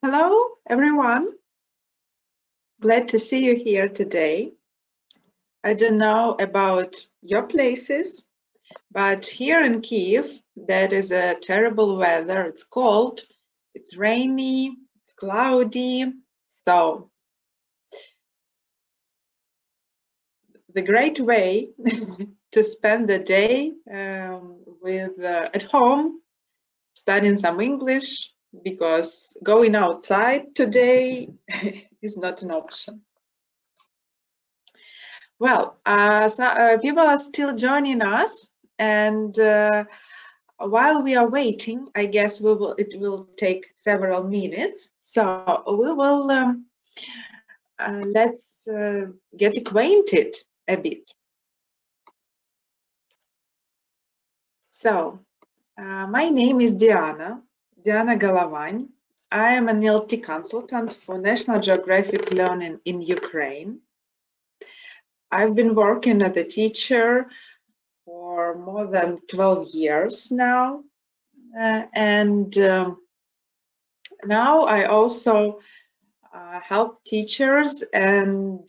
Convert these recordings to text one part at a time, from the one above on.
Hello, everyone. Glad to see you here today. I don't know about your places, but here in Kiev, that is a terrible weather. It's cold, it's rainy, it's cloudy. So the great way to spend the day with at home, studying some English, because going outside today is not an option. Well, people are still joining us, and while we are waiting, I guess it will take several minutes. So we will let's get acquainted a bit. So my name is Diana Galavany. I am an LT consultant for National Geographic Learning in Ukraine. I've been working as a teacher for more than 12 years now. Now I also help teachers and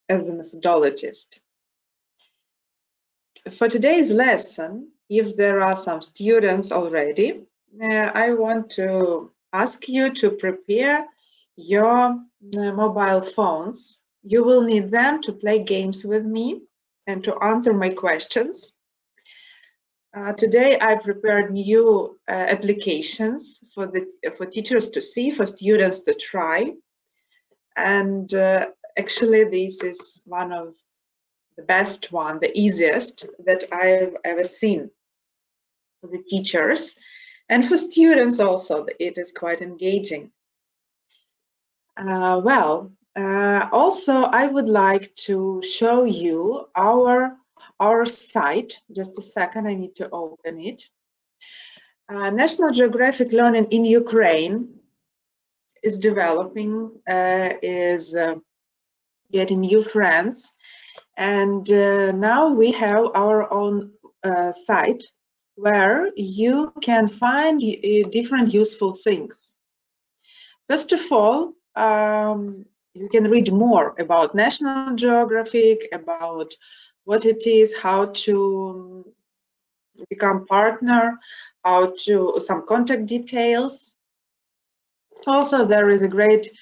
as a methodologist. For today's lesson, if there are some students already, I want to ask you to prepare your mobile phones. You will need them to play games with me and to answer my questions. Today I prepared new applications for teachers to see, for students to try, and actually this is one of the best one, the easiest that I've ever seen for the teachers, and for students also. It is quite engaging. Also I would like to show you our site. Just a second, I need to open it. National Geographic Learning in Ukraine is developing, is getting new friends, and now we have our own site where you can find different useful things. First of all, you can read more about National Geographic, about what it is, how to become partner, how to some contact details. Also, there is a great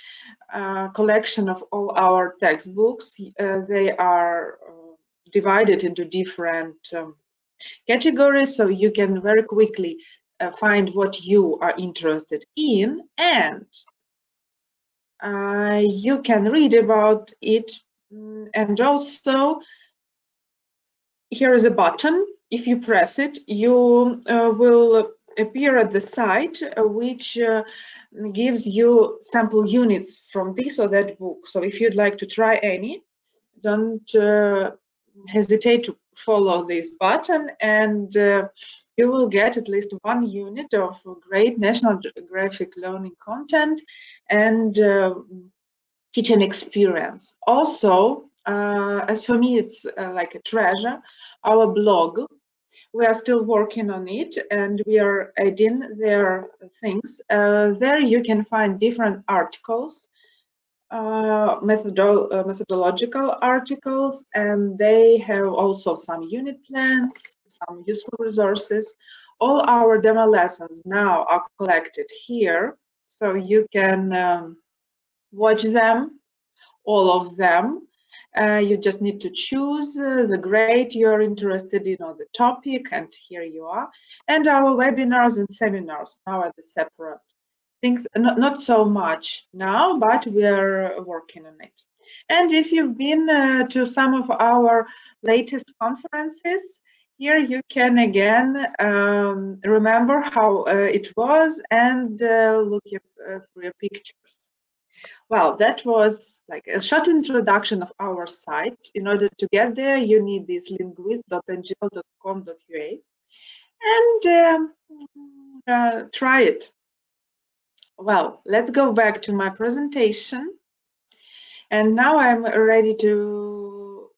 collection of all our textbooks. They are divided into different categories, so you can very quickly find what you are interested in, and you can read about it. And also, here is a button. If you press it, you will appear at the site, which gives you sample units from this or that book. So if you'd like to try any, don't hesitate to follow this button, and you will get at least one unit of great National Geographic learning content and teaching experience. Also, as for me, it's like a treasure, our blog. We are still working on it, and we are adding their things. There you can find different articles, methodological articles, and they have also some unit plans, some useful resources. All our demo lessons now are collected here, so you can watch them, all of them. You just need to choose the grade you're interested in or the topic, and here you are. And our webinars and seminars now are the separate things, not so much now, but we are working on it. And if you've been to some of our latest conferences, here you can again remember how it was and look through your pictures. Well, that was like a short introduction of our site. In order to get there, you need this linguist.ngl.com.ua and try it. Well, let's go back to my presentation. And now I'm ready to,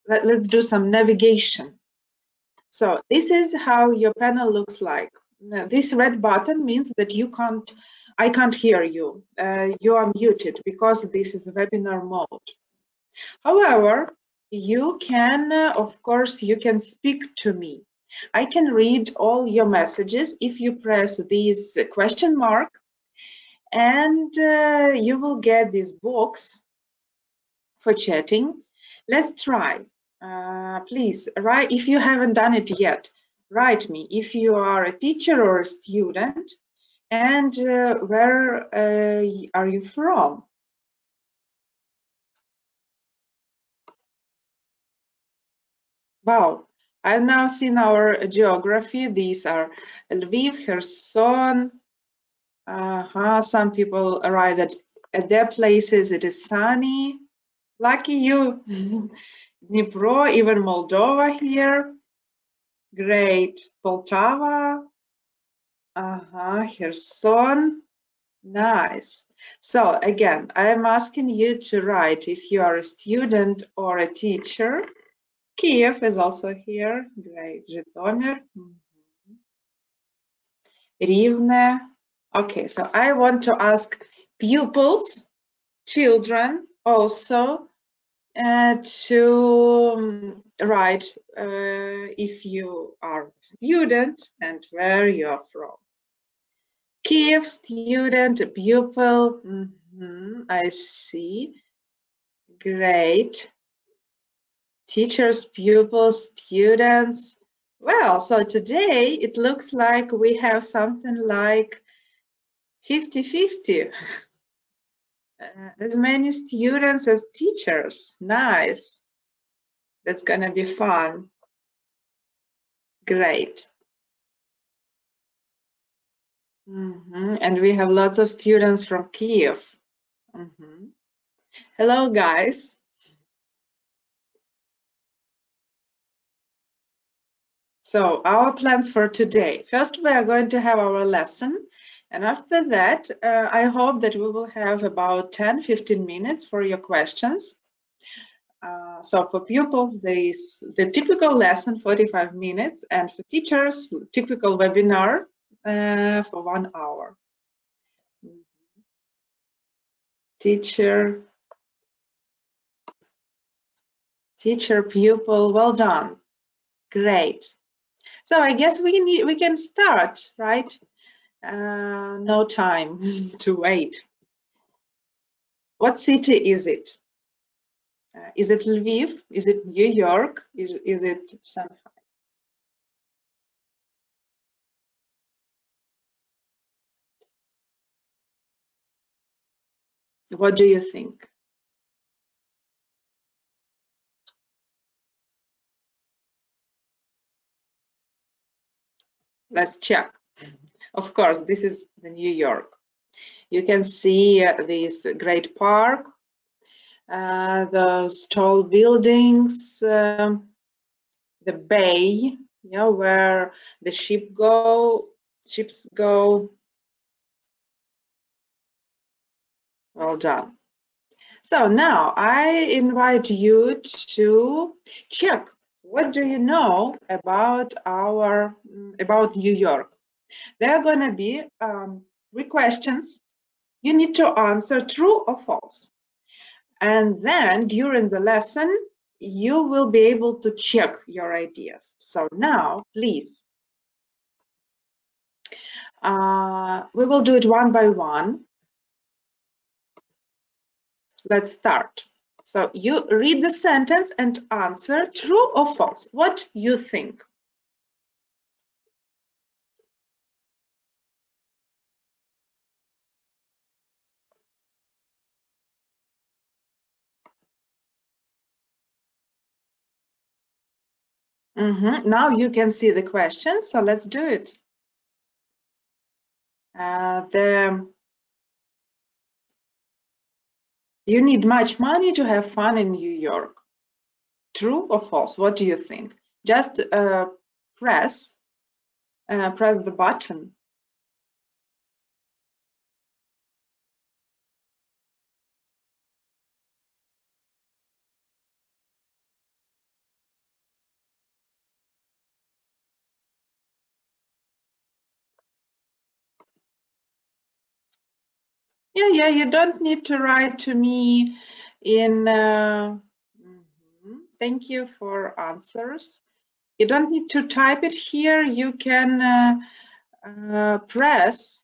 let's do some navigation. So this is how your panel looks like. This red button means that I can't hear you. You are muted because this is the webinar mode. However, you can, of course, you can speak to me. I can read all your messages if you press this question mark, and you will get this box for chatting. Let's try. Please write, if you haven't done it yet, write me if you are a teacher or a student, and where are you from? Wow, I've now seen our geography. These are Lviv, Kherson. Some people arrive at their places. It is sunny. Lucky you. Dnipro, even Moldova here. Great. Poltava. Kherson. Nice. So again, I am asking you to write if you are a student or a teacher. Kiev is also here. Great. Zhytomyr. Rivne. Okay, so I want to ask pupils, children, also to write if you are a student and where you are from. Kiev, student, pupil. I see. Great. Teachers, pupils, students. Well, so today it looks like we have something like 50-50. As many students as teachers. Nice. That's gonna be fun. Great. And we have lots of students from Kiev. Hello, guys. So our plans for today. First, we are going to have our lesson. And after that, I hope that we will have about 10-15 minutes for your questions. So for pupils, the typical lesson, 45 minutes, and for teachers, typical webinar for 1 hour. Teacher, pupil, well done. Great. So I guess we can start, right? No time to wait. What city is it? Is it Lviv? Is it New York? Is it Shanghai? What do you think? Let's check. Of course, this is the New York. You can see this great park, those tall buildings, the bay, where the ships go. Well done. So now I invite you to check what do you know about about New York. There are going to be 3 questions. You need to answer true or false. And then during the lesson, you will be able to check your ideas. So now, please, we will do it one by one. Let's start. So you read the sentence and answer true or false. What you think? Now you can see the questions, so let's do it. You need much money to have fun in New York. True or false? What do you think? Just press the button. Yeah, you don't need to write to me in, thank you for answers. You don't need to type it here. You can press.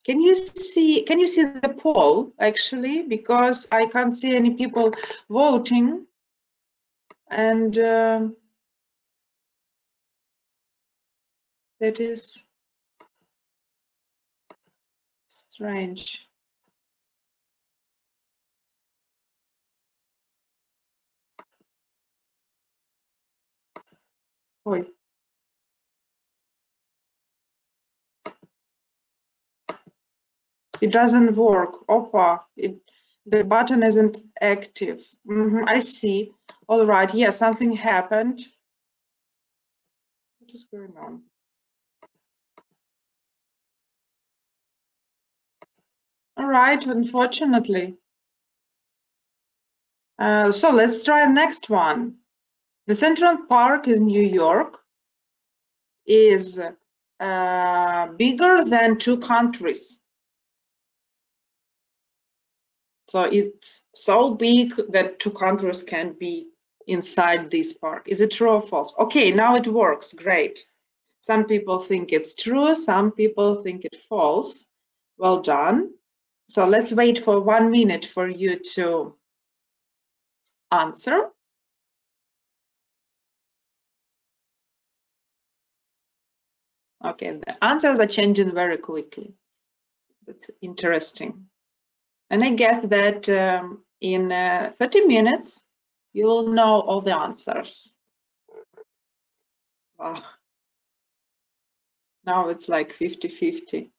Can you see the poll actually? Because I can't see any people voting, and that is strange. Oi. It doesn't work. Opa, the button isn't active. I see. All right. Yeah, something happened. What is going on? All right. Unfortunately. So let's try the next one. The Central Park in New York is bigger than 2 countries. So it's so big that 2 countries can be inside this park. Is it true or false? Okay, now it works. Great. Some people think it's true, some people think it's false. Well done. So let's wait for 1 minute for you to answer. Okay, the answers are changing very quickly. That's interesting. And I guess that in 30 minutes, you'll know all the answers. Wow. Now it's like 50-50.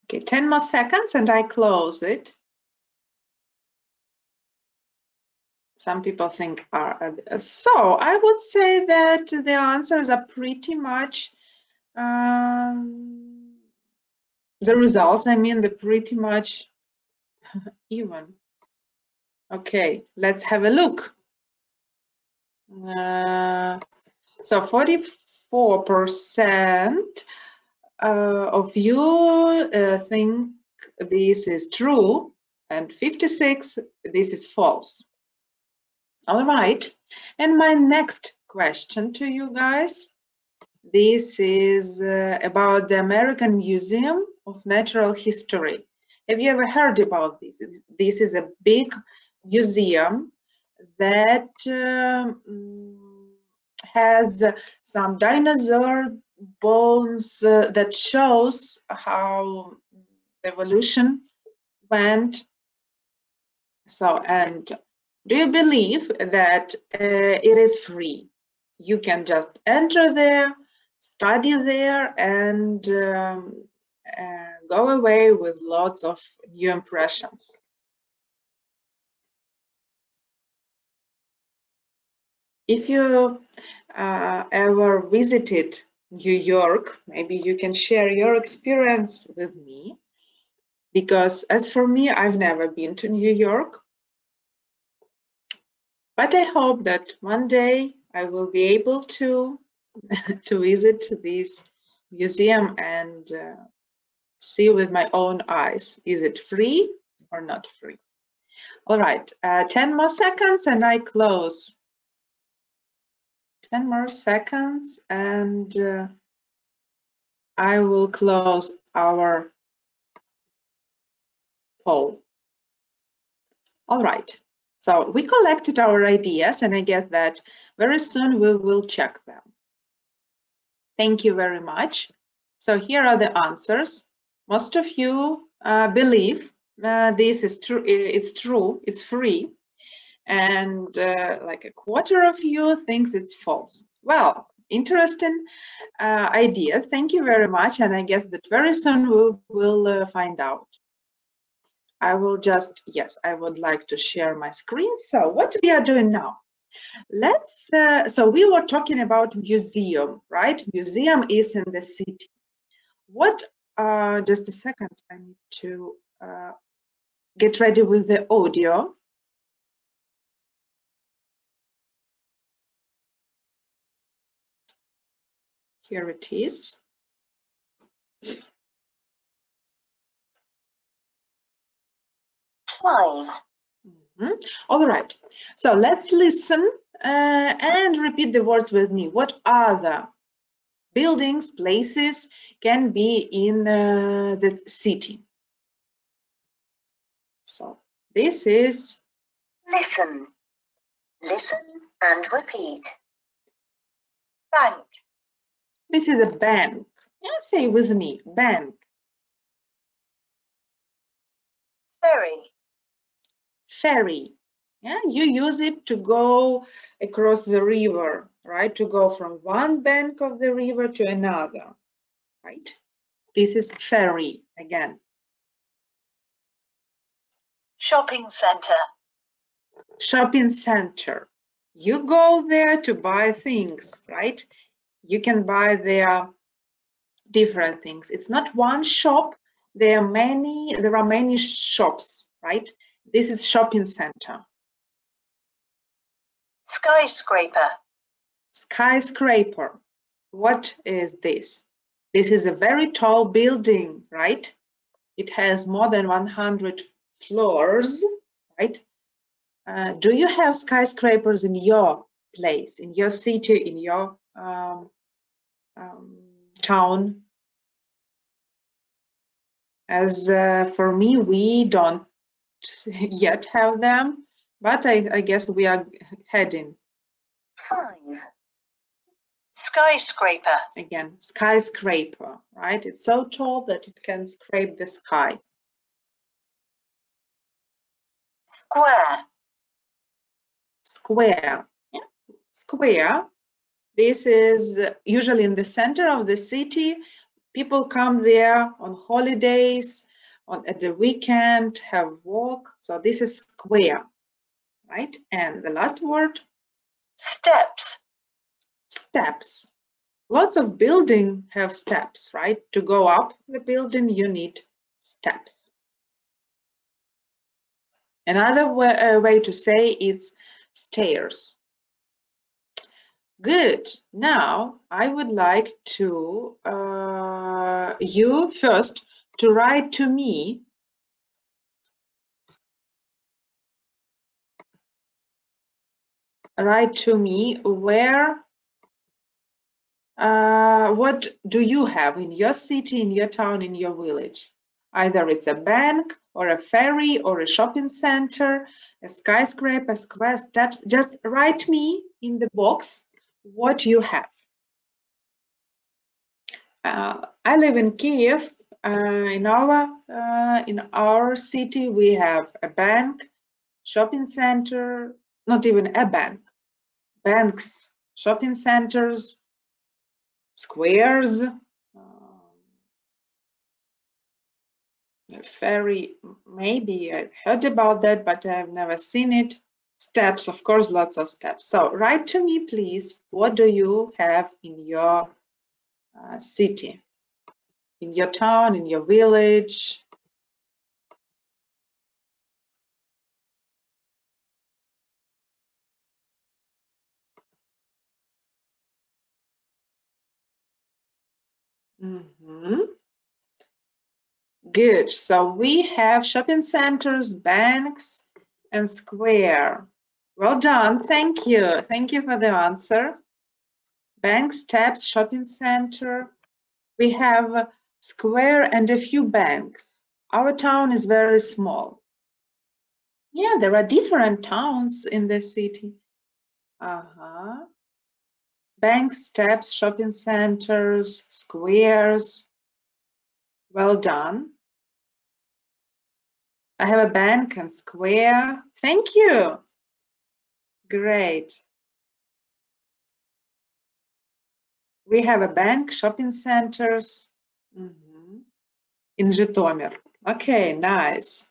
Okay, 10 more seconds and I close it. Some people think so I would say that the answers are pretty much the results, I mean, they're pretty much even. Okay, let's have a look. So 44% of you think this is true, and 56 this is false. All right, and my next question to you guys, this is about the American Museum of Natural History. Have you ever heard about this? This is a big museum that has some dinosaur bones that shows how evolution went. So, and do you believe that it is free? You can just enter there, study there, and go away with lots of new impressions. If you ever visited New York, maybe you can share your experience with me, because as for me, I've never been to New York, but I hope that one day I will be able to visit this museum and see with my own eyes, is it free or not free? All right, 10 more seconds and I close. 10 more seconds and I will close our poll. All right, so we collected our ideas and I guess that very soon we will check them. Thank you very much. So here are the answers. Most of you believe this is true, it's free. And like a quarter of you thinks it's false. Well, interesting idea. Thank you very much. And I guess that very soon we will find out. I will just, yes, I would like to share my screen. So what we are doing now? Let's, so we were talking about museum, right? Museum is in the city. What, just a second, I need to get ready with the audio. Here it is. Five. All right, so let's listen and repeat the words with me. What other buildings, places can be in the city? So this is Listen. Listen and repeat. Bank. this is a bank. Yeah, say with me, bank. Ferry. Ferry. Yeah, you use it to go across the river, right? To go from one bank of the river to another, right? This is ferry again. Shopping center. Shopping center. You go there to buy things, right? You can buy there different things. It's not one shop. There are many shops, right? This is shopping center. Skyscraper. Skyscraper. What is this? This is a very tall building, right? It has more than 100 floors, right? Do you have skyscrapers in your place, in your city, in your town? As for me, we don't yet have them, but I guess we are heading. 5. Skyscraper. Again, skyscraper, right? It's so tall that it can scrape the sky. Square. Square. Yeah. Square. This is usually in the center of the city. People come there on holidays, at the weekend, have walk. So this is square, right? And the last word? Steps. Steps. Lots of buildings have steps, right? To go up the building, you need steps. Another way to say it's stairs. Good. Now I would like to you first to write to me where what do you have in your city, in your town, in your village? Either it's a bank or a ferry or a shopping center, a skyscraper, square, steps. Just write me in the box what you have. I live in Kiev. In our city, we have a bank, shopping center, not even a bank, banks, shopping centers, squares, a ferry. Maybe I've heard about that, but I've never seen it. Steps, of course, lots of steps. So write to me, please. What do you have in your city, in your town, in your village? Good. So we have shopping centers, banks, and square. Well done. Thank you. Thank you for the answer. Bank, steps, shopping center. We have square and a few banks. Our town is very small. Yeah, there are different towns in the city. Banks, steps, shopping centers, squares. Well done. I have a bank and square. Thank you. Great. We have a bank, shopping centers in Zhytomyr. Okay, nice.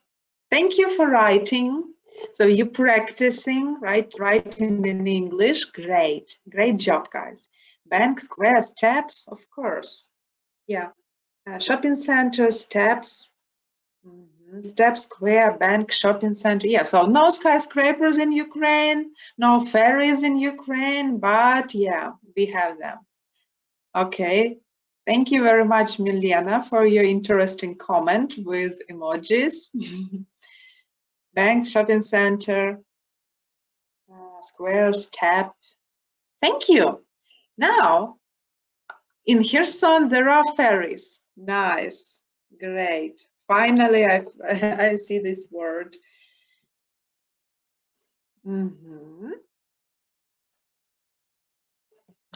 Thank you for writing. So you're practicing, right? Writing in English. Great. Great job, guys. Bank, square, steps, of course. Yeah. Shopping centers, steps. Step, square, bank, shopping center. Yeah, so no skyscrapers in Ukraine, no ferries in Ukraine, but yeah, we have them. Okay, thank you very much, Milena, for your interesting comment with emojis. Bank, shopping center, square, step. Thank you. Now, in Kherson, there are ferries. Nice, great. Finally, I see this word.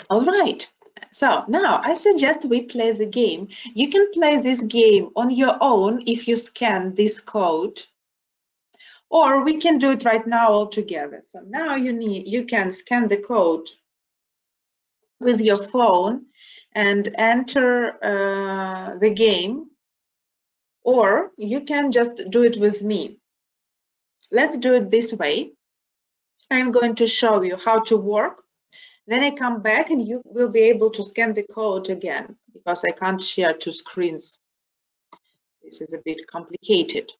All right. So now I suggest we play the game. You can play this game on your own if you scan this code, or we can do it right now all together. So now you can scan the code with your phone and enter the game, or you can just do it with me. Let's do it this way. I'm going to show you how to work. Then I come back and you will be able to scan the code again, because I can't share two screens. This is a bit complicated.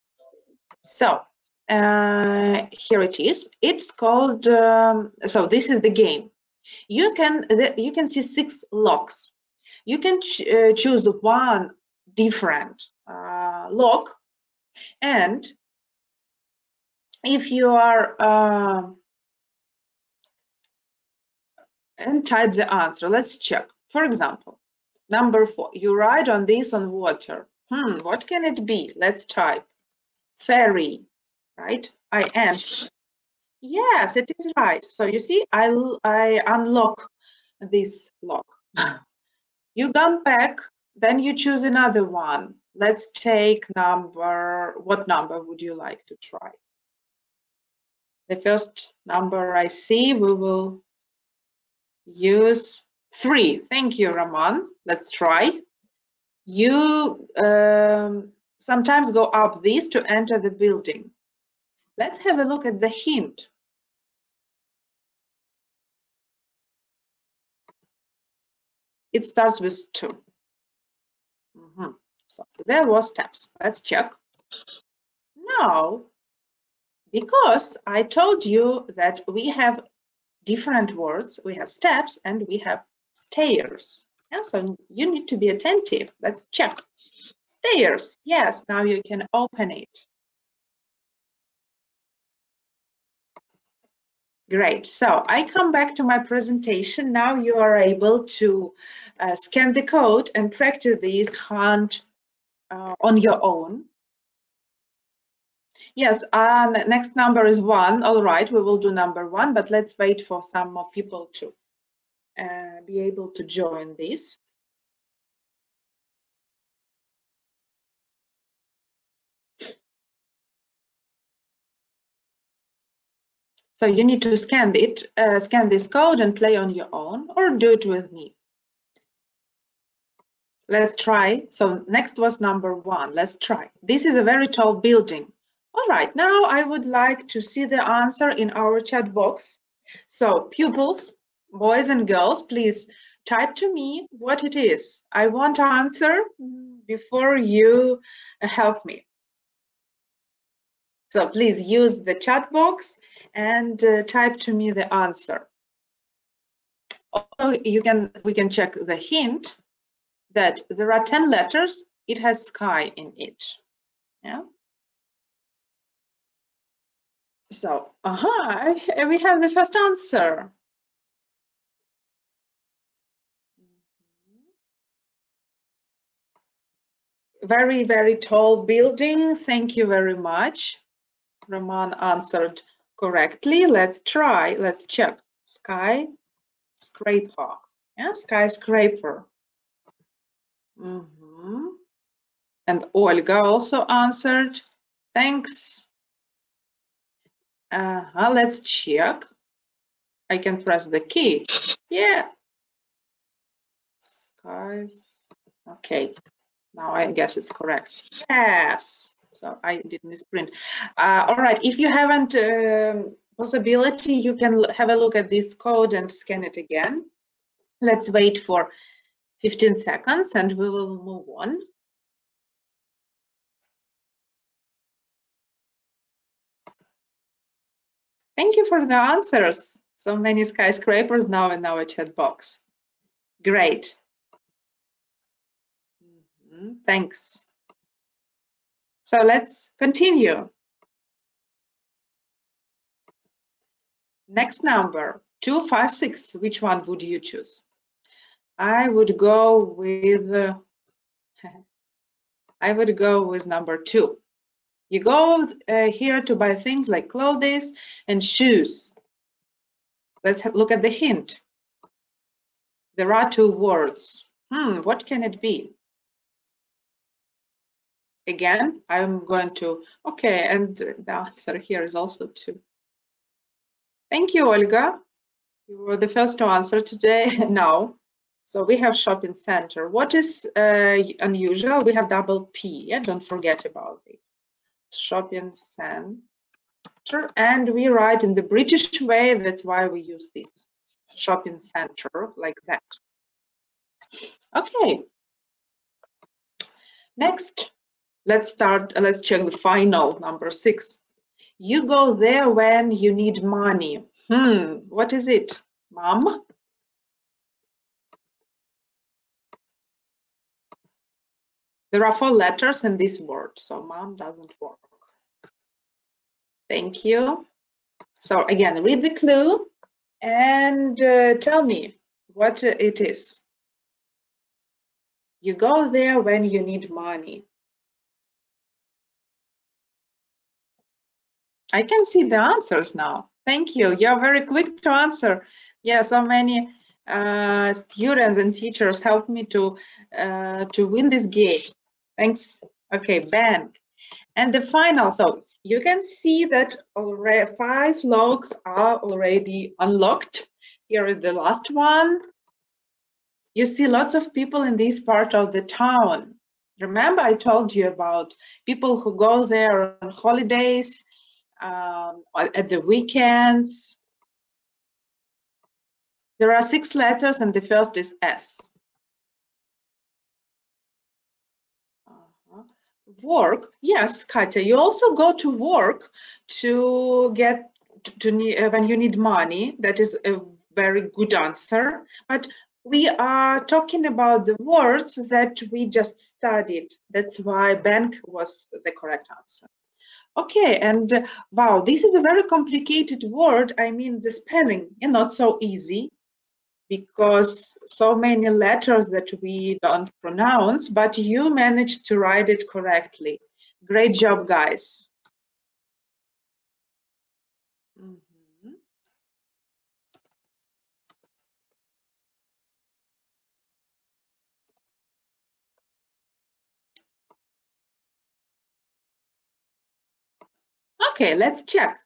So here it is. It's called, so this is the game. You can see 6 locks. You can choose one different lock, and if you are and type the answer. Let's check. For example, number 4, you ride on this on water. What can it be? Let's type ferry, right? I answer. Yes, it is right. So you see, I unlock this lock. You come back, then you choose another one. Let's take number, what number would you like to try? The first number I see, we will use 3. Thank you, Raman. Let's try. You sometimes go up this to enter the building. Let's have a look at the hint. It starts with 2. So there was steps. Let's check. Now, because I told you that we have different words, we have steps and we have stairs. Yeah, so you need to be attentive. Let's check. Stairs. Yes, now you can open it. Great. So I come back to my presentation. Now you are able to scan the code and practice this hunt on your own. Yes, next number is 1. All right, we will do number 1, but let's wait for some more people to be able to join this. So you need to scan this code and play on your own, or do it with me. Let's try. So next was number 1. Let's try. This is a very tall building. All right, now I would like to see the answer in our chat box. So pupils, boys and girls, please type to me what it is. I want to answer before you help me. So please use the chat box and type to me the answer. Also, we can check the hint that there are 10 letters. It has sky in it. Yeah. So, we have the first answer. Very, very tall building. Thank you very much. Roman answered correctly. Let's try. Let's check. Skyscraper. Yeah, skyscraper. And Olga also answered. Thanks. Let's check. I can press the key. Yeah. Skies. Okay. Now I guess it's correct. Yes. So I did misprint. All right. If you haven't possibility, you can have a look at this code and scan it again. Let's wait for 15 seconds and we will move on. Thank you for the answers. So many skyscrapers now in our chat box. Great. Thanks. So let's continue. Next number, 256. Which one would you choose? I would go with number 2. You go here to buy things like clothes and shoes. Let's look at the hint. There are 2 words. What can it be? Again, I'm going to, okay, and the answer here is also 2. Thank you, Olga. You were the first to answer today. Now, so we have shopping center. What is unusual? We have double P. Yeah, don't forget about it. Shopping center, and we write in the British way. That's why we use this shopping center like that. Okay. Next, let's check the final number 6. You go there when you need money. What is it, Mom? There are 4 letters in this word, so Mom doesn't work. Thank you. So again, read the clue and tell me what it is. You go there when you need money. I can see the answers now. Thank you. You're very quick to answer. Yeah, so many students and teachers helped me to win this game. Thanks. Okay, bank. And the final, so you can see that already 5 logs are already unlocked. Here is the last one. You see lots of people in this part of the town. Remember I told you about people who go there on holidays, at the weekends. There are 6 letters and the first is S. Work, yes, Katya, you also go to work to get when you need money. That is a very good answer, but we are talking about the words that we just studied. That's why bank was the correct answer. Okay, and wow, this is a very complicated word. I mean, the spelling is not so easy because so many letters that we don't pronounce, but you managed to write it correctly. Great job, guys. Okay, let's check.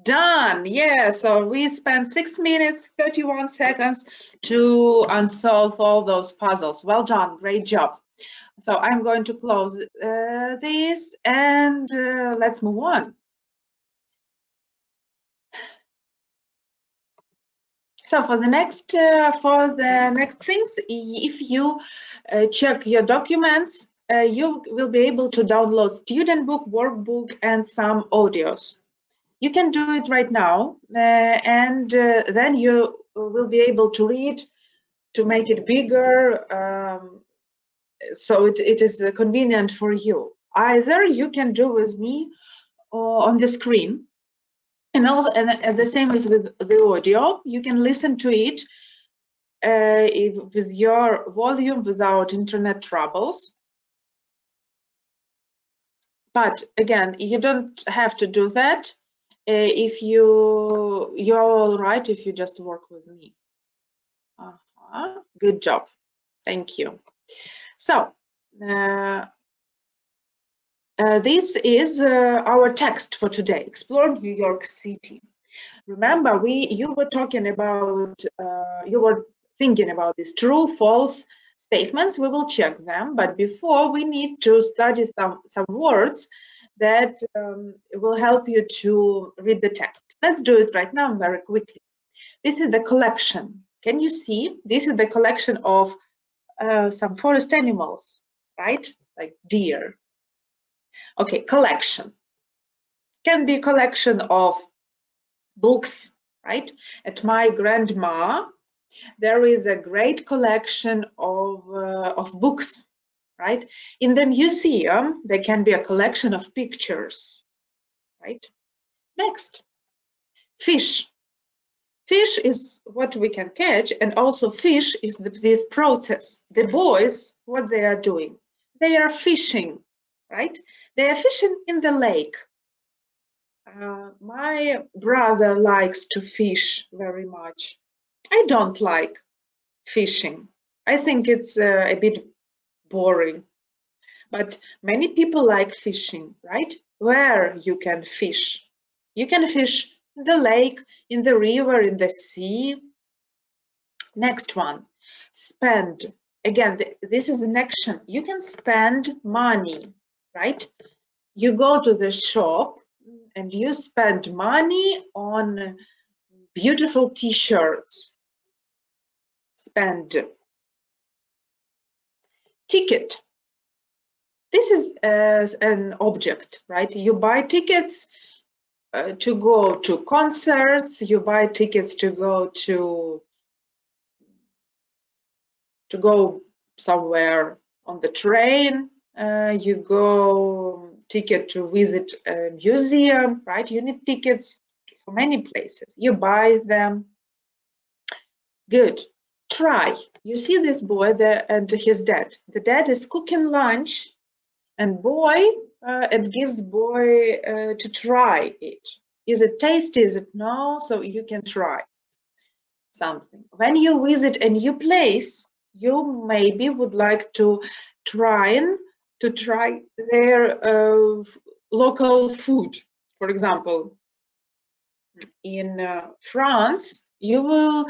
Done. Yeah, so we spent 6 minutes, 31 seconds to unsolve all those puzzles. Well done. Great job. So I'm going to close this and let's move on. So for the next things, if you check your documents, you will be able to download student book, workbook, and some audios. You can do it right now, and then you will be able to read, to make it bigger, so it is convenient for you. Either you can do with me or on the screen, and also and the same is with the audio. You can listen to it with your volume without internet troubles. But again, you don't have to do that if you're all right if you just work with me. Good job. Thank you. So this is our text for today. Explore New York City. Remember, you were talking about, you were thinking about these true, false statements. We will check them, but before we need to study some words that will help you to read the text. Let's do it right now very quickly. This is the collection. Can you see? This is the collection of some forest animals, right? Like deer. Okay, collection. Can be a collection of books, right? At my grandma, there is a great collection of books, right? In the museum, there can be a collection of pictures, right? Next, fish. Fish is what we can catch, and also fish is this process. The boys, what they are doing? They are fishing, right? They are fishing in the lake. My brother likes to fish very much. I don't like fishing. I think it's a bit boring. But many people like fishing, right? Where you can fish. You can fish in the lake, in the river, in the sea. Next one, spend. Again, this is an action. You can spend money, right? You go to the shop and you spend money on beautiful t-shirts. Spend. Ticket. This is an object, right? You buy tickets to go to concerts, you buy tickets to go somewhere on the train, you go ticket to visit a museum, right? You need tickets for many places. You buy them. Good. Try. You see this boy there and his dad. The dad is cooking lunch, and it gives boy to try it. Is it tasty? Is it no? So you can try something. When you visit a new place, you maybe would like to try their local food. For example, in France, you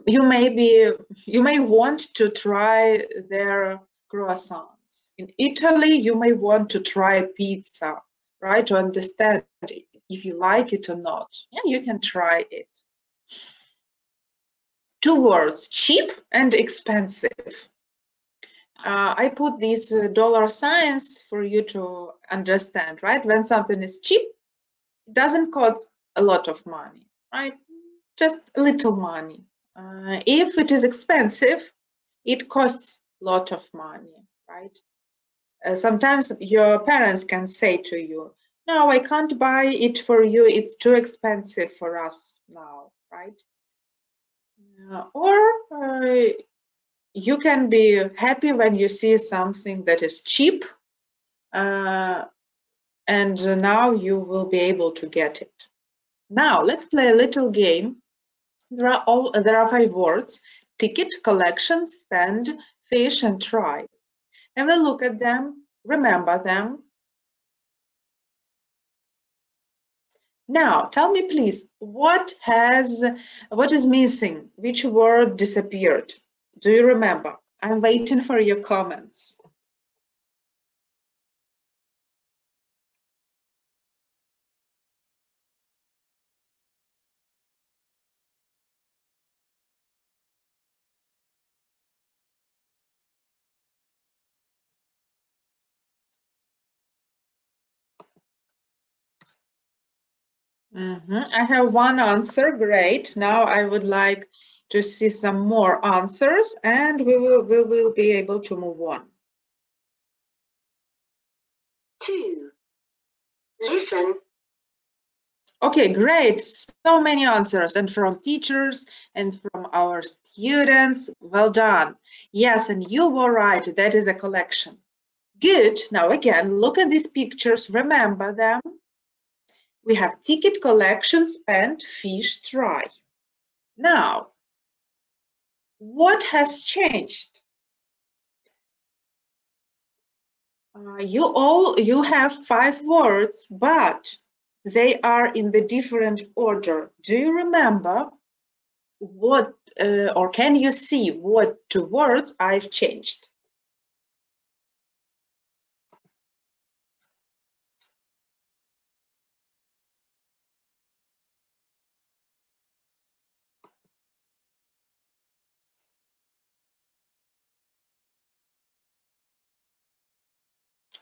may want to try their croissants. In Italy, you may want to try pizza, right? To understand if you like it or not. Yeah, you can try it. Two words, cheap and expensive. I put these dollar signs for you to understand, right? When something is cheap, it doesn't cost a lot of money, right? Just a little money. If it is expensive, it costs a lot of money, right? Sometimes your parents can say to you, no, I can't buy it for you. It's too expensive for us now, right? Or you can be happy when you see something that is cheap, and now you will be able to get it. Now let's play a little game. There are 5 words: ticket, collection, spend, fish, and try. Have a look at them, remember them. Now tell me please, what is missing? Which word disappeared? Do you remember? I'm waiting for your comments. I have one answer. Great. Now I would like to see some more answers, and we will be able to move on. 2. Listen. Okay, great. So many answers, and from teachers and from our students. Well done. Yes, and you were right. That is a collection. Good. Now again, look at these pictures. Remember them. We have ticket, collection, spend, fish, try. Now, what has changed? You have 5 words, but they are in the different order. Do you remember what, or can you see what 2 words I've changed?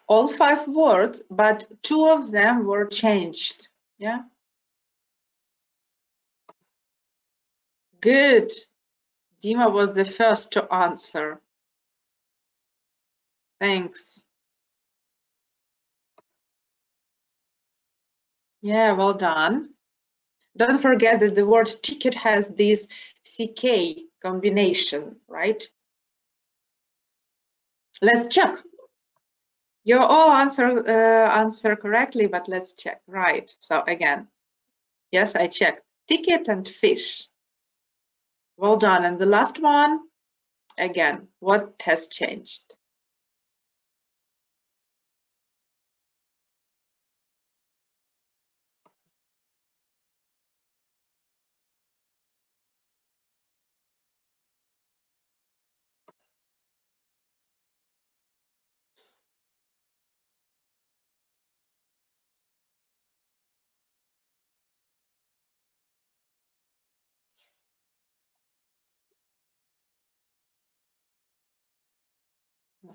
All 5 words, but 2 of them were changed. Yeah. Good. Dima was the first to answer. Thanks. Yeah, well done. Don't forget that the word ticket has this CK combination, right? Let's check. You all answer correctly, but let's check. Right. So again, yes, I checked. Ticket and fish. Well done. And the last one, again, what has changed?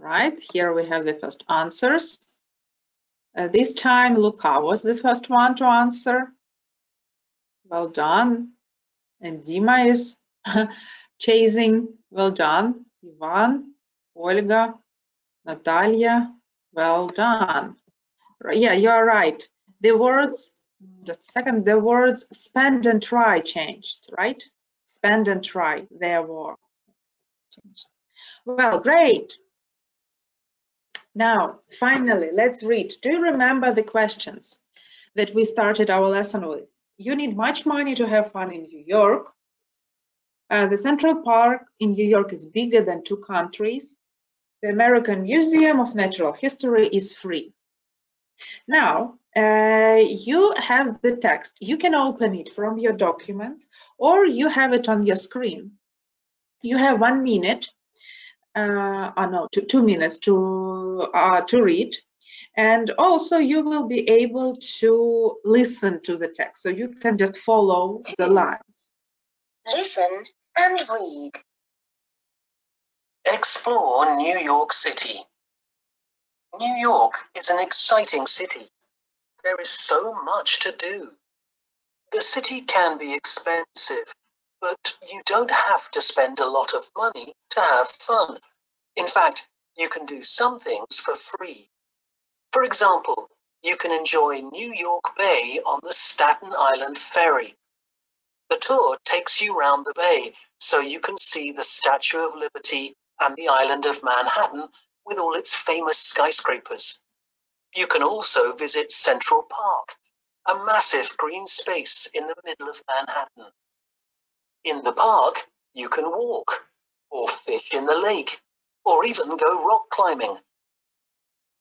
Right, here we have the first answers. This time, Luca was the first one to answer. Well done. And Dima is chasing. Well done. Ivan, Olga, Natalia. Well done. Yeah, you're right. The words, just a second, the words spend and try changed, right? Spend and try, there were changed. Well, great. Now, finally, let's read. Do you remember the questions that we started our lesson with? You need much money to have fun in New York. The Central Park in New York is bigger than 2 countries. The American Museum of Natural History is free. Now, you have the text. You can open it from your documents or you have it on your screen. You have 1 minute, no, 2 minutes to read. And also you will be able to listen to the text. So you can just follow the lines. Listen and read. Explore New York City. New York is an exciting city. There is so much to do. The city can be expensive, but you don't have to spend a lot of money to have fun. In fact, you can do some things for free. For example, you can enjoy New York Bay on the Staten Island Ferry. The tour takes you round the bay so you can see the Statue of Liberty and the island of Manhattan with all its famous skyscrapers. You can also visit Central Park, a massive green space in the middle of Manhattan. In the park, you can walk, or fish in the lake, or even go rock climbing.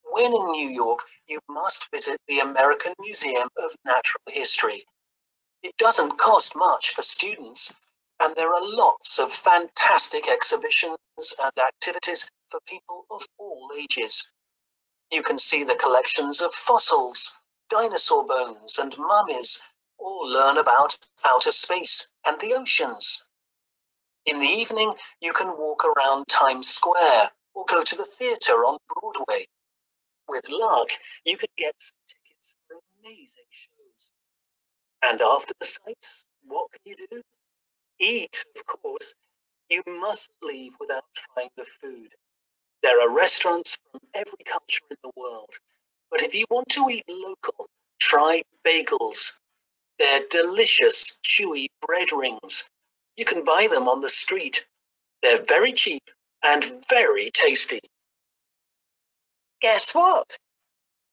When in New York, you must visit the American Museum of Natural History. It doesn't cost much for students, and there are lots of fantastic exhibitions and activities for people of all ages. You can see the collections of fossils, dinosaur bones, and mummies, or learn about outer space and the oceans. In the evening, you can walk around Times Square or go to the theater on Broadway. With luck, you can get some tickets for amazing shows. And after the sights, what can you do? Eat, of course. You mustn't leave without trying the food. There are restaurants from every culture in the world. But if you want to eat local, try bagels. They're delicious, chewy bread rings. You can buy them on the street. They're very cheap and very tasty. Guess what?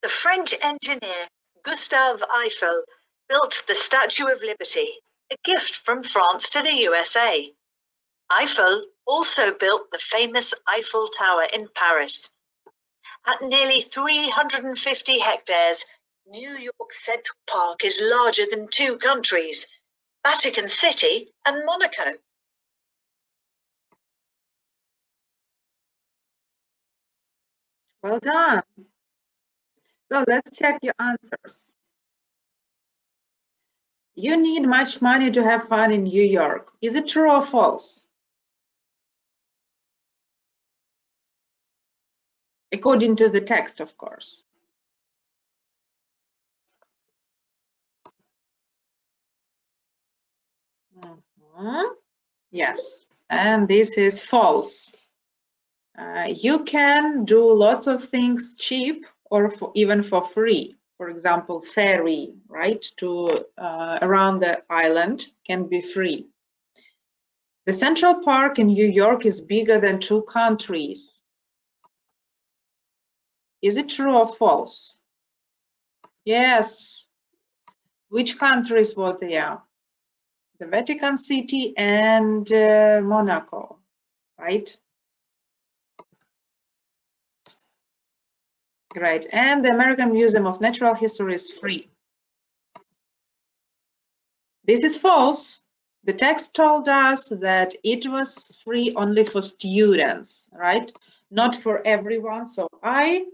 The French engineer Gustave Eiffel built the Statue of Liberty, a gift from France to the USA. Eiffel also built the famous Eiffel Tower in Paris. At nearly 350 hectares, New York Central Park is larger than 2 countries, Vatican City and Monaco. Well done. So let's check your answers. You need much money to have fun in New York. Is it true or false? according to the text, of course. Yes, and this is false. You can do lots of things cheap or even for free. For example, ferry, right, to around the island can be free. The Central Park in New York is bigger than 2 countries. Is it true or false? Yes. Which countries were there? The Vatican City and Monaco, right? Great. And the American Museum of Natural History is free. This is false. The text told us that it was free only for students, right? Not for everyone. So I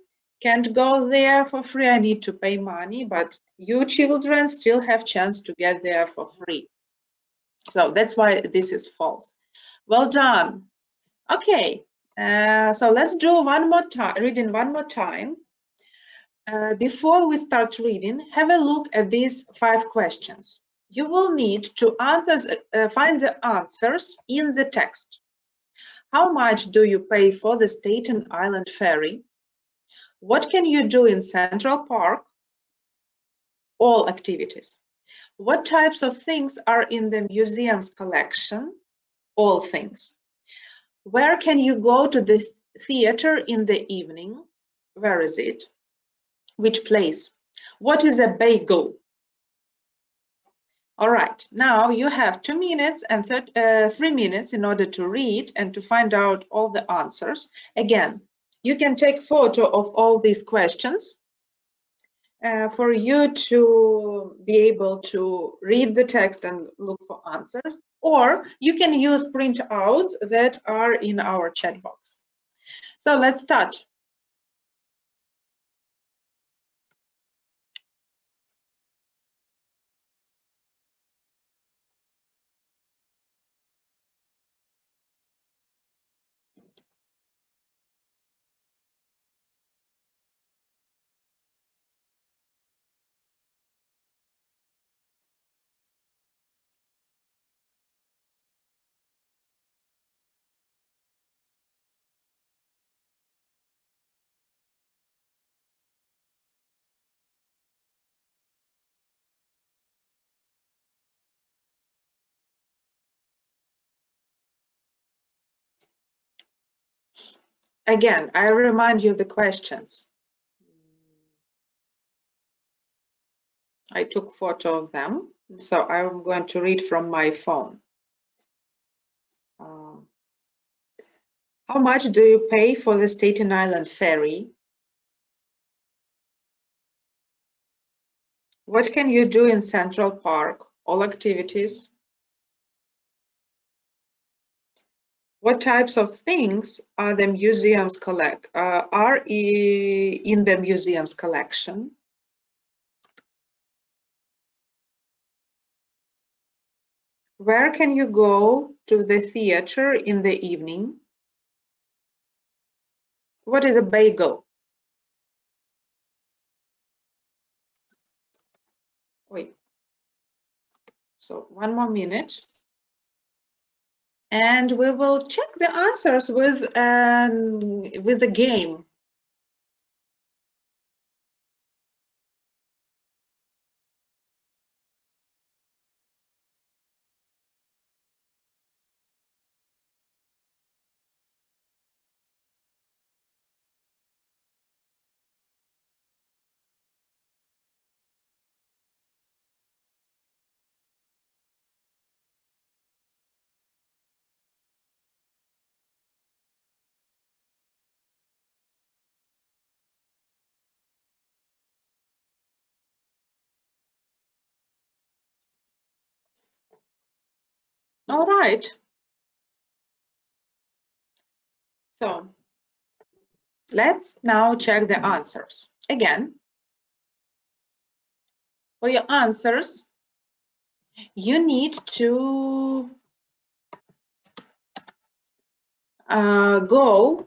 can't go there for free. I need to pay money, but you children still have chance to get there for free. So that's why this is false. Well done. Okay, so let's do one more time, reading one more time. Before we start reading, have a look at these 5 questions. You will need to find the answers in the text. How much do you pay for the Staten Island ferry? What can you do in Central Park? All activities. What types of things are in the museum's collection? All things. Where can you go to the theater in the evening? Where is it? Which place? What is a bagel? All right, now you have 2 minutes and 3 minutes in order to read and to find out all the answers. Again, you can take photo of all these questions for you to be able to read the text and look for answers, or you can use printouts that are in our chat box. So let's start. Again, I remind you of the questions. I took photo of them, so I'm going to read from my phone. How much do you pay for the Staten Island ferry? What can you do in Central Park? All activities. What types of things are in the museum's collection? Where can you go to the theater in the evening? What is a bagel? Wait. So 1 more minute. And we will check the answers with the game. All right. So let's now check the answers. Again, for your answers, you need to go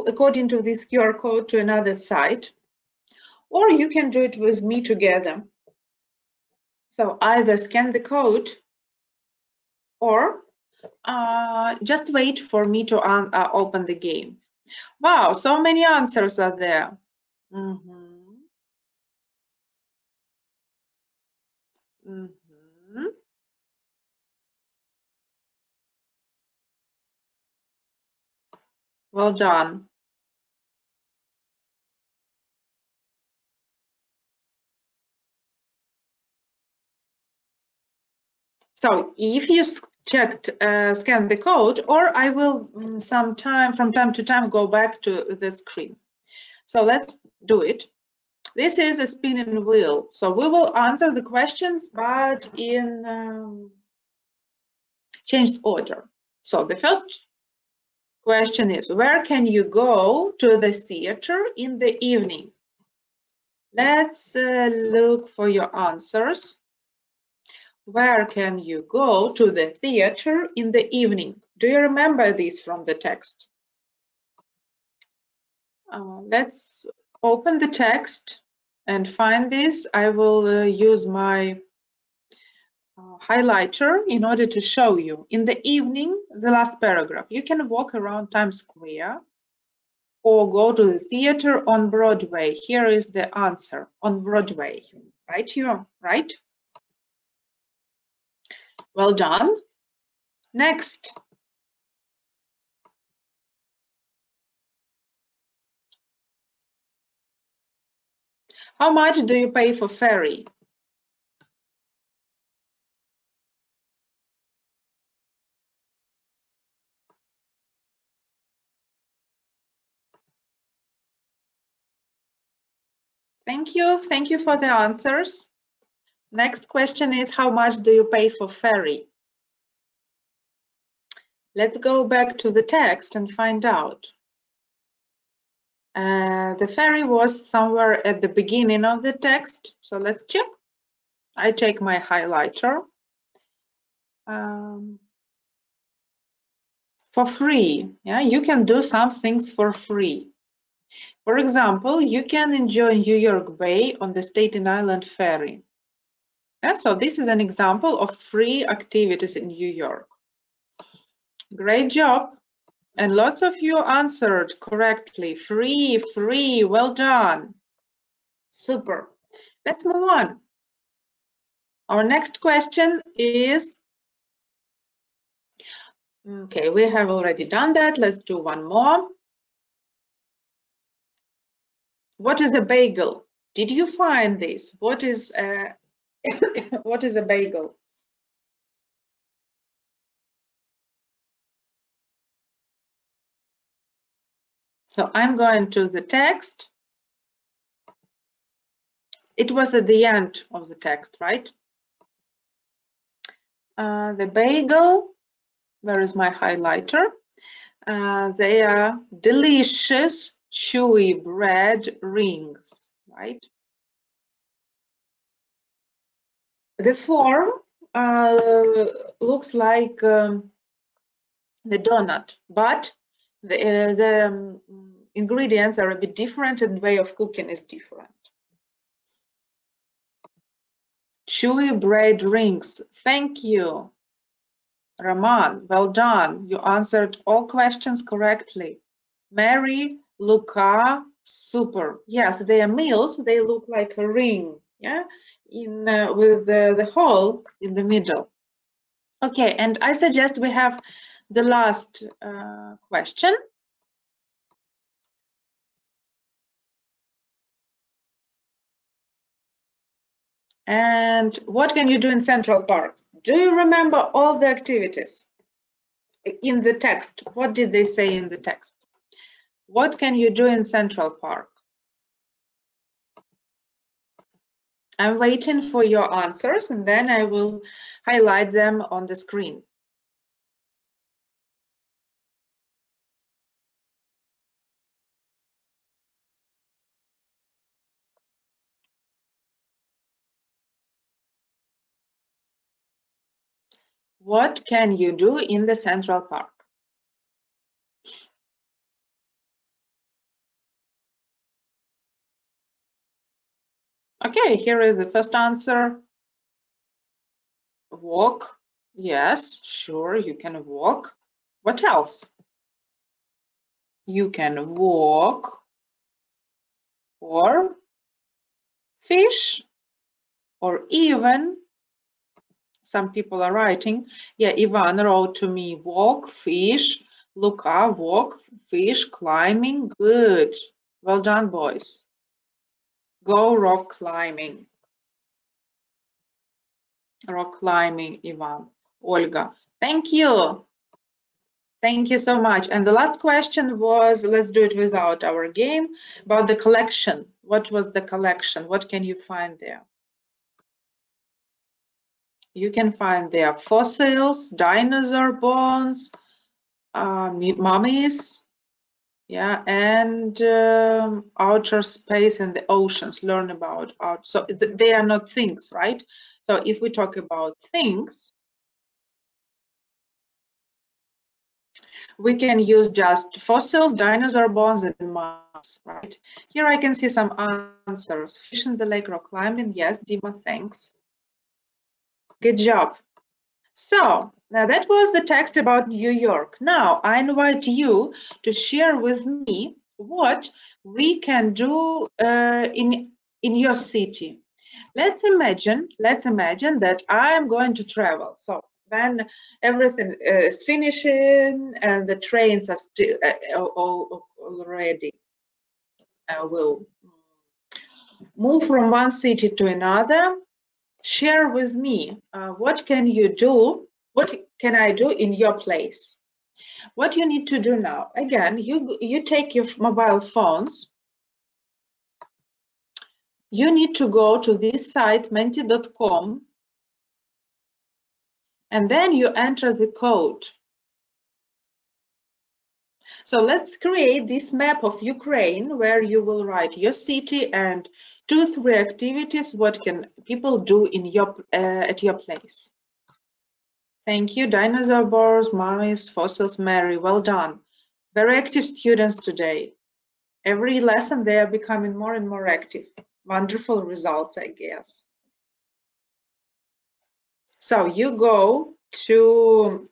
according to this QR code to another site, or you can do it with me together. So either scan the code or just wait for me to open the game. Wow, so many answers are there. Well done. So if you checked, scan the code, or I will from time to time go back to the screen. So let's do it. This is a spinning wheel. So we will answer the questions, but in changed order. So the first question is, where can you go to the theater in the evening? Let's look for your answers. Where can you go to the theater in the evening? Do you remember this from the text? Let's open the text and find this. I will use my highlighter in order to show you. In the evening, the last paragraph, you can walk around Times Square or go to the theater on Broadway. Here is the answer, on Broadway. Right here, right? Well done. Next. How much do you pay for ferry? Thank you. Thank you for the answers. Next question is, how much do you pay for ferry? Let's go back to the text and find out. The ferry was somewhere at the beginning of the text. So let's check. I take my highlighter. For free, yeah, you can do some things for free. For example, you can enjoy New York Bay on the Staten Island ferry. Yeah, so this is an example of free activities in New York. Great job. And lots of you answered correctly. Free, free, well done. Super. Let's move on. Our next question is, okay, we have already done that. Let's do one more. What is a bagel? Did you find this? What is what is a bagel? So I'm going to the text. It was at the end of the text, right? The bagel, where is my highlighter? They are delicious, chewy bread rings, right? The form looks like the donut, but the ingredients are a bit different and the way of cooking is different. Chewy bread rings. Thank you, Raman. Well done. You answered all questions correctly. Mary, Luca, super. Yes, they are meals. They look like a ring, yeah, with the hole in the middle. Okay, and I suggest we have the last question. And what can you do in Central Park? Do you remember all the activities in the text? What did they say in the text? What can you do in Central Park? I'm waiting for your answers and then I will highlight them on the screen. What can you do in the Central Park? Okay, here is the first answer. Walk. Yes, sure, you can walk. What else? You can walk or fish, or even some people are writing. Yeah, Ivan wrote to me, walk, fish. Luca, walk, fish, climbing. Good. Well done, boys. Go rock climbing. Rock climbing, Ivan. Olga. Thank you. Thank you so much. And the last question was, let's do it without our game, about the collection. What was the collection? What can you find there? You can find there fossils, dinosaur bones, mummies, yeah, and outer space and the oceans. Learn about out. So they are not things, right? So if we talk about things, we can use just fossils, dinosaur bones, and mummies, right? Here I can see some answers. Fish in the lake, rock climbing. Yes, Dima, thanks. Good job. So now that was the text about New York. Now I invite you to share with me what we can do in your city. Let's imagine that I am going to travel. So when everything is finishing and the trains are still already will move from one city to another, share with me what can you do, what can I do in your place. What you need to do now, again, you take your mobile phones, you need to go to this site menti.com, and then you enter the code. So let's create this map of Ukraine where you will write your city and 2-3 activities what can people do in your at your place. Thank you, dinosaur boars, mummies, fossils, Mary, well done. Very active students today. Every lesson they are becoming more and more active. Wonderful results, I guess. So you go to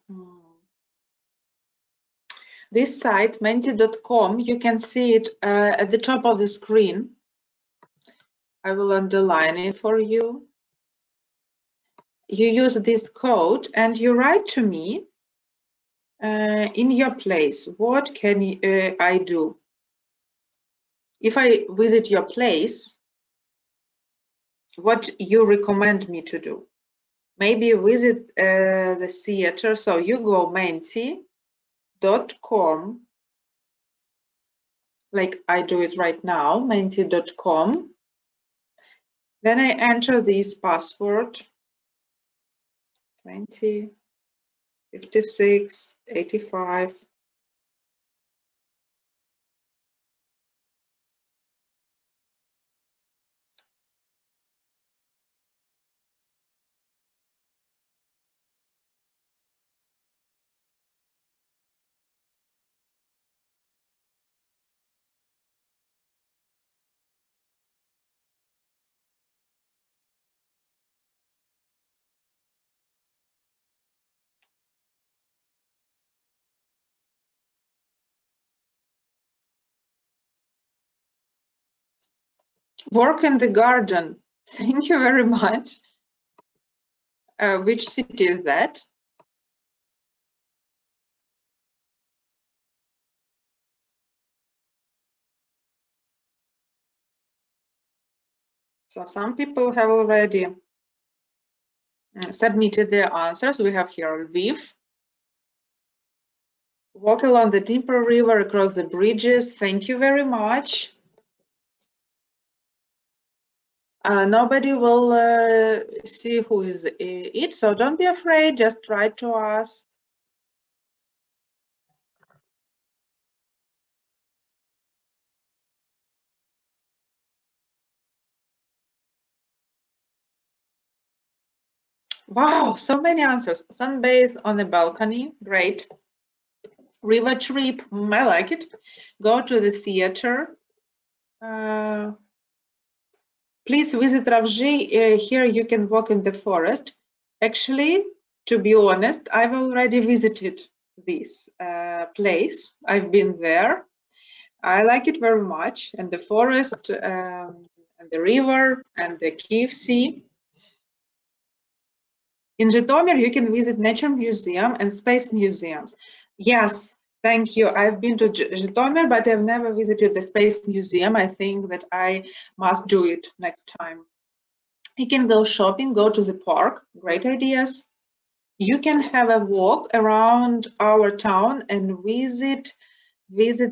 this site, menti.com. You can see it at the top of the screen. I will underline it for you. You use this code and you write to me in your place, what can I do? If I visit your place, what you recommend me to do? Maybe visit the theater. So you go menti.com, like I do it right now, menti.com. Then I enter this password, 20, 56, 85. Work in the garden. Thank you very much. Which city is that? So some people have already submitted their answers. We have here Lviv. Walk along the Dnieper River, across the bridges. Thank you very much. Nobody will see who is it, so don't be afraid, just write to us. Wow, so many answers. Sunbathe on the balcony, great. River trip, I like it. Go to the theater. Please visit Ravji. Here you can walk in the forest. Actually, to be honest, I've already visited this place. I've been there. I like it very much, and the forest, and the river, and the Kiev Sea. In Zhytomyr, you can visit Nature Museum and Space Museums. Yes, thank you. I've been to Zhytomyr, but I've never visited the Space Museum. I think that I must do it next time. You can go shopping, go to the park. Great ideas. You can have a walk around our town and visit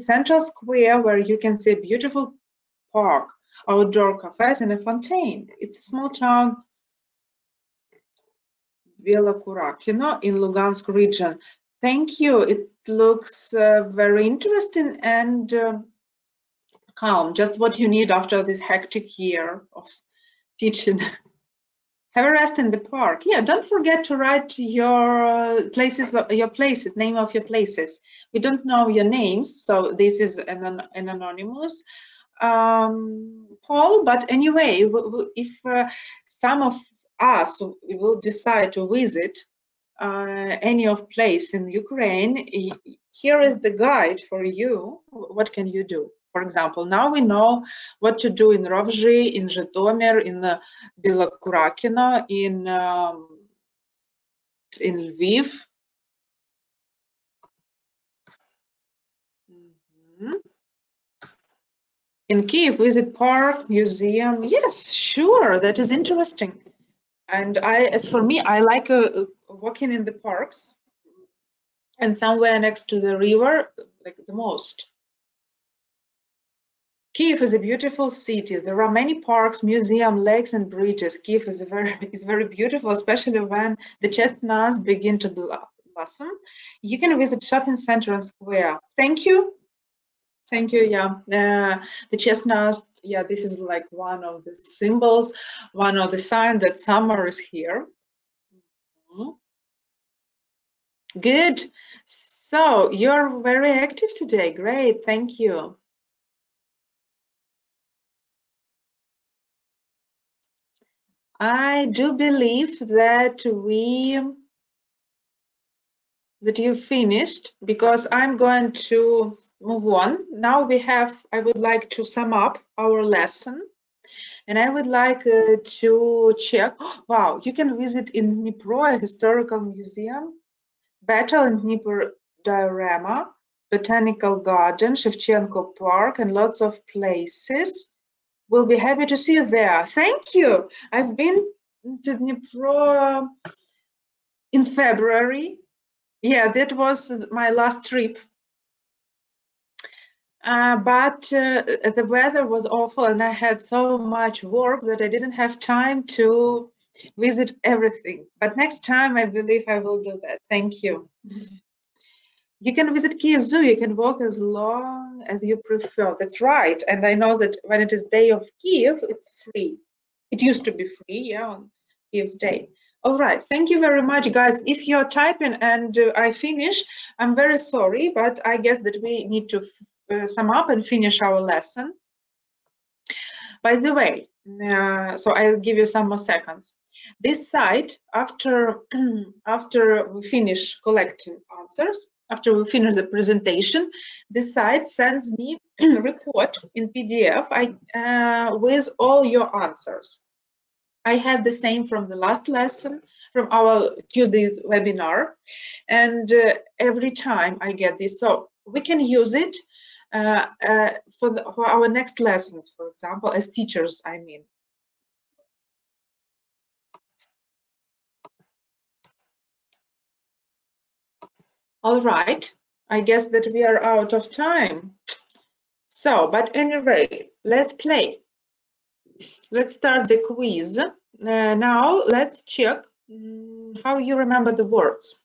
Central Square, where you can see a beautiful park, outdoor cafes, and a fountain. It's a small town, Velokurakino, in Lugansk region. Thank you. It looks very interesting and calm. Just what you need after this hectic year of teaching. Have a rest in the park. Yeah, don't forget to write your places, name of your places. We don't know your names, so this is an anonymous poll. But anyway, if some of us will decide to visit any of place in Ukraine, here is the guide for you. What can you do? For example, now we know what to do in Rovzhi, in Zhytomyr, in Bilokurakino, in Lviv. In Kiev, visit park, museum. Yes, sure, that is interesting. And as for me, I like walking in the parks and somewhere next to the river, like the most. Kiev is a beautiful city. There are many parks, museums, lakes, and bridges. Kiev is very beautiful, especially when the chestnuts begin to blossom. You can visit shopping center and square. Thank you. Thank you. Yeah, the chestnuts. Yeah, this is like one of the symbols, one of the signs that summer is here. Good. So you're very active today. Great. Thank you. I do believe that you finished, because I'm going to move on. Now I would like to sum up our lesson, and I would like to check. Wow, you can visit in Dnipro a historical museum, Battle in Dnipro diorama, botanical garden, Shevchenko Park, and lots of places. We'll be happy to see you there. Thank you. I've been to Dnipro in February. Yeah, that was my last trip. But the weather was awful and I had so much work that I didn't have time to visit everything. But next time, I believe I will do that. Thank you. You can visit Kiev Zoo. You can walk as long as you prefer. That's right. And I know that when it is Day of Kiev, it's free. It used to be free, yeah, on Kiev's Day. All right. Thank you very much, guys. If you're typing and I finish, I'm very sorry, but I guess that we need to sum up and finish our lesson. By the way, so I'll give you some more seconds. This site, after we finish collecting answers, after we finish the presentation, this site sends me a report in PDF with all your answers. I had the same from the last lesson, from our Tuesday's webinar, and every time I get this, so we can use it for our next lessons, for example, as teachers, I mean. All right, I guess that we are out of time. So, but anyway, let's play. Let's start the quiz. Now, let's check how you remember the words.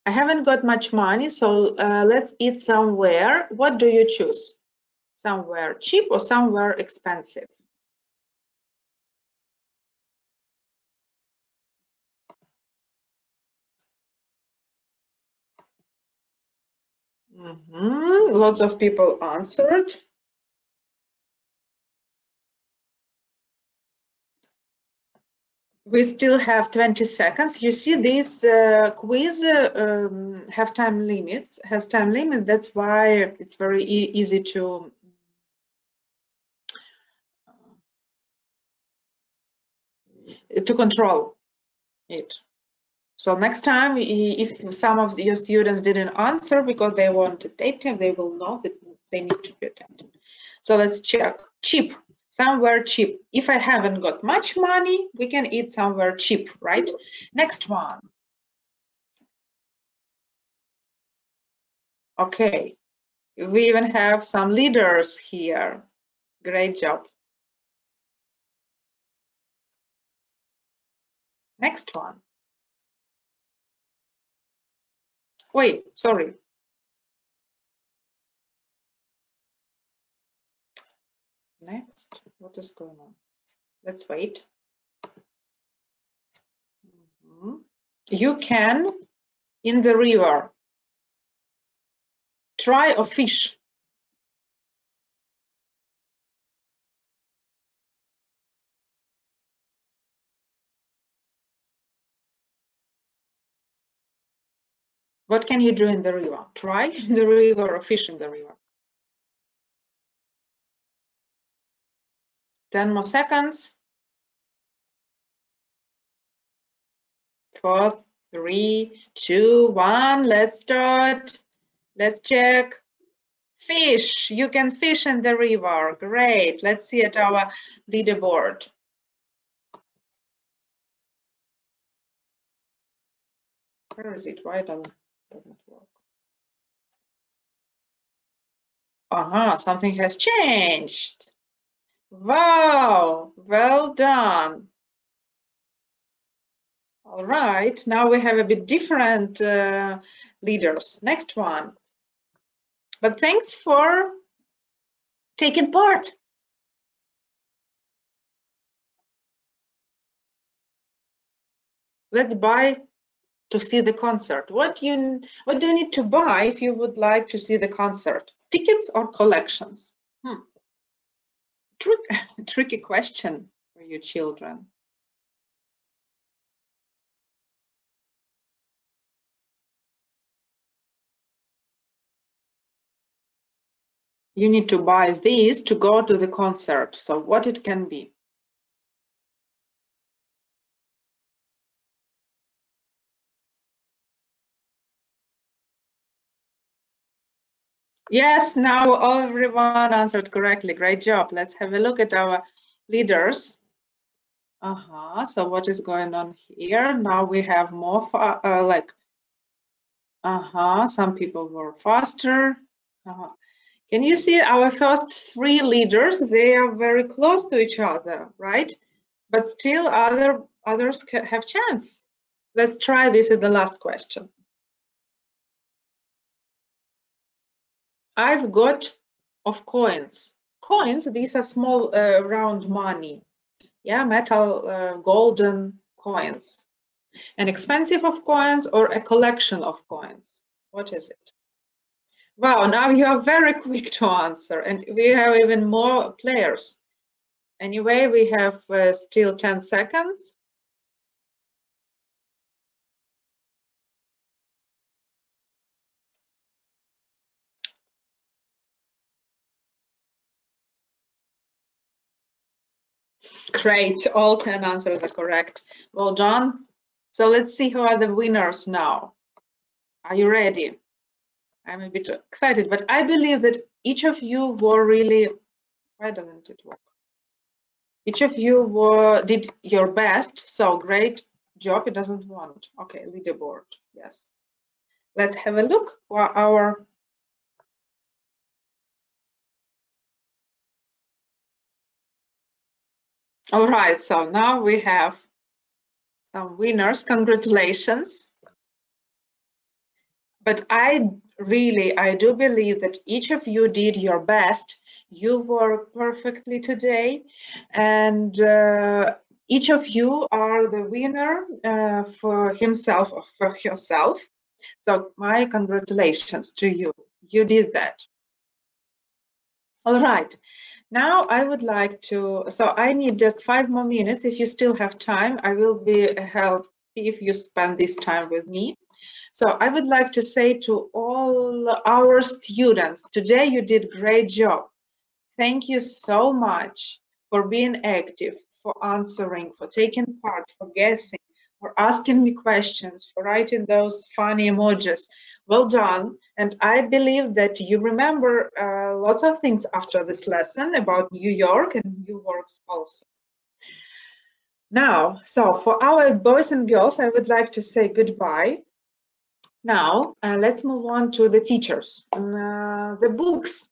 I haven't got much money, so let's eat somewhere. What do you choose? Somewhere cheap or somewhere expensive? Lots of people answered. We still have 20 seconds. You see, this quiz has time limit. That's why it's very easy to control it. So next time, if some of your students didn't answer because they wanted data, they will know that they need to be attentive. So let's check. Cheap. Somewhere cheap. If I haven't got much money, we can eat somewhere cheap, right? Next one. Okay. We even have some leaders here. Great job. Next one. Wait, sorry. Next, what is going on? Let's wait. You can, in the river, try a fish. What can you do in the river? Try in the river or fish in the river. 10 more seconds. 4, 3, 2, 1. Let's start. Let's check. Fish. You can fish in the river. Great. Let's see at our leaderboard. Where is it? Why doesn't work? Something has changed. Wow, well done. All right, now we have a bit different leaders. Next one. But thanks for taking part. Let's buy to see the concert. What do you need to buy if you would like to see the concert? Tickets or collections? Tricky question for you children. You need to buy these to go to the concert. So what it can be? Yes, now everyone answered correctly. Great job. Let's have a look at our leaders. So what is going on here? Now we have more some people were faster. Can you see our first 3 leaders? They are very close to each other, right? But still others have chance. Let's try this in the last question. I've got of coins. Coins, these are small round money. Yeah, metal, golden coins. An expensive of coins or a collection of coins? What is it? Wow, now you are very quick to answer, and we have even more players. Anyway, we have still 10 seconds. Great, all 10 answers are correct. Well done. So let's see who are the winners now. Are you ready? I'm a bit excited, but I believe that each of you were really, why doesn't it work? Each of you did your best, so great job. It doesn't want. Okay, leaderboard, yes. Let's have a look for our all right, so now we have some winners. Congratulations. But I do believe that each of you did your best. You worked perfectly today, and each of you are the winner for himself or for yourself. So my congratulations to you. You did that. All right. Now I would like to, so I need just 5 more minutes. If you still have time, I will be helped if you spend this time with me. So I would like to say to all our students, today you did great job. Thank you so much for being active, for answering, for taking part, for guessing, for asking me questions, for writing those funny emojis. Well done. And I believe that you remember lots of things after this lesson about New York and New York's also. Now, so for our boys and girls, I would like to say goodbye. Now, let's move on to the teachers. The books.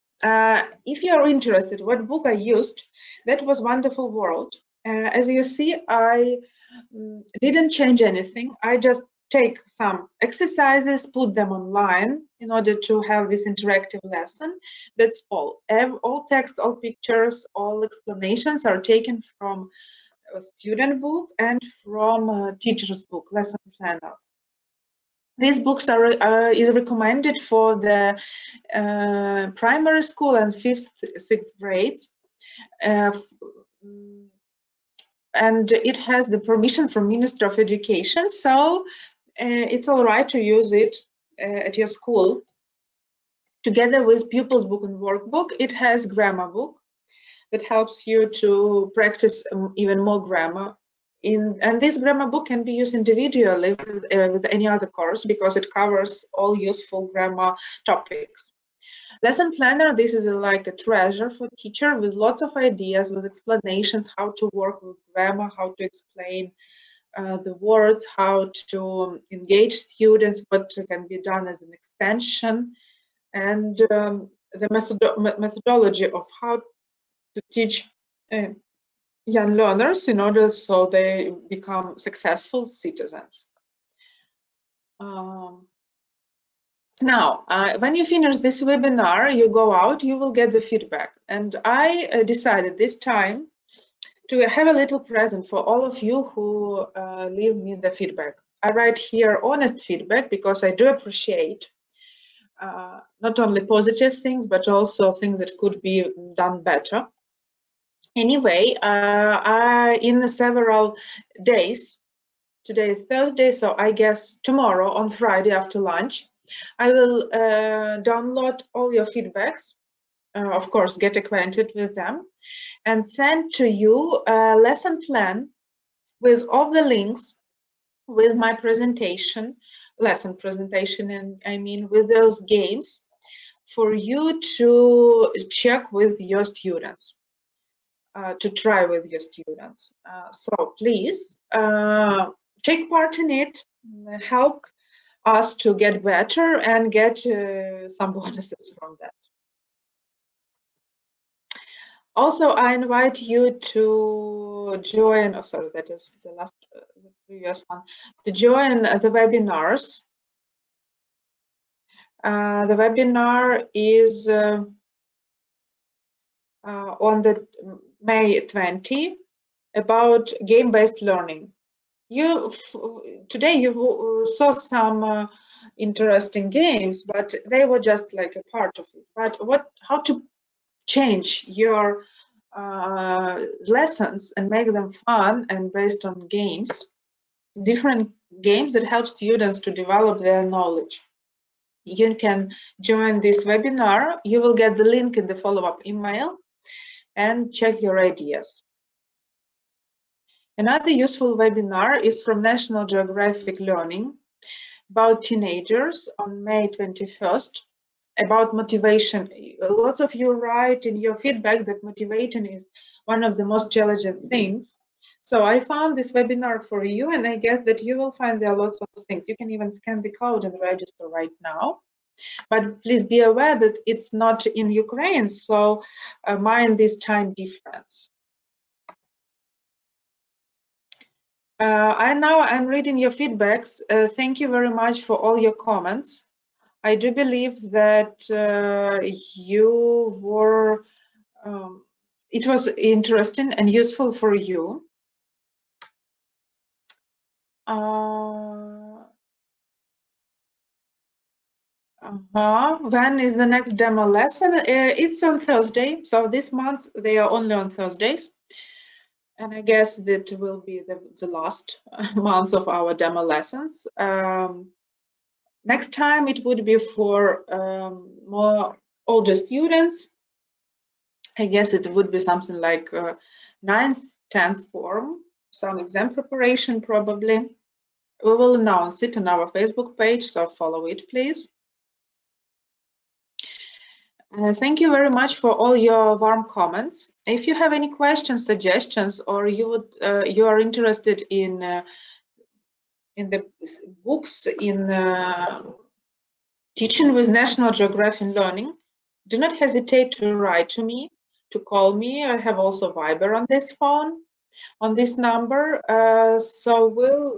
If you are interested, what book I used, that was Wonderful World. As you see, I didn't change anything. I just take some exercises, put them online in order to have this interactive lesson. That's all. All text, all pictures, all explanations are taken from a student book and from a teacher's book, lesson planner. These books is recommended for the primary school and 5th, 6th grades. And it has the permission from Ministry of Education, so it's all right to use it at your school. Together with pupils book and workbook, it has grammar book that helps you to practice even more grammar. And this grammar book can be used individually with any other course because it covers all useful grammar topics. Lesson planner, this is like a treasure for teacher with lots of ideas, with explanations how to work with grammar, how to explain the words, how to engage students, what can be done as an extension, and the methodology of how to teach young learners in order so they become successful citizens. Now, when you finish this webinar, you go out, you will get the feedback. And I decided this time to have a little present for all of you who leave me the feedback. I write here honest feedback because I do appreciate not only positive things, but also things that could be done better. Anyway, in several days, today is Thursday, so I guess tomorrow on Friday after lunch, I will download all your feedbacks, of course, get acquainted with them, and send to you a lesson plan with all the links, with my presentation, lesson presentation, and I mean with those games for you to check with your students. To try with your students. So please take part in it, help us to get better and get some bonuses from that. Also, I invite you to join, oh sorry, that is the last, the previous one, to join the webinars. The webinar is on the May 20 about game-based learning. Today you saw some interesting games, but they were just like a part of it. But how to change your lessons and make them fun and based on games, different games that help students to develop their knowledge. You can join this webinar. You will get the link in the follow-up email and check your ideas. Another useful webinar is from National Geographic Learning about teenagers on May 21st, about motivation. Lots of you write in your feedback that motivation is one of the most challenging things. So I found this webinar for you, and I guess that you will find there are lots of things. You can even scan the code and register right now. But please be aware that it's not in Ukraine, so mind this time difference. I'm reading your feedbacks. Thank you very much for all your comments. I do believe that you were, it was interesting and useful for you. When is the next demo lesson? It's on Thursday. So this month they are only on Thursdays. And I guess that will be the last month of our demo lessons. Next time it would be for more older students. I guess it would be something like 9th, 10th form, some exam preparation probably. We will announce it on our Facebook page, so follow it, please. Thank you very much for all your warm comments. If you have any questions, suggestions, or you are interested in the books in teaching with National Geographic Learning, do not hesitate to write to me, to call me. I have also Viber on this phone, on this number. So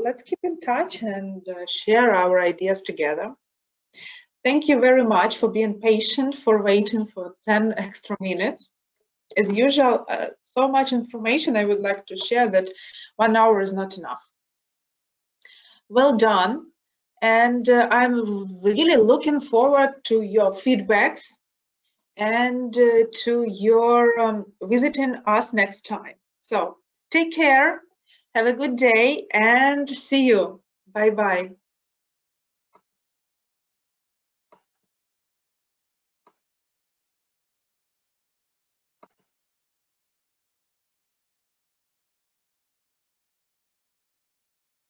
let's keep in touch and share our ideas together. Thank you very much for being patient, for waiting for 10 extra minutes. As usual, so much information I would like to share that 1 hour is not enough. Well done. And I'm really looking forward to your feedbacks and to your visiting us next time. So take care, have a good day, and see you. Bye-bye.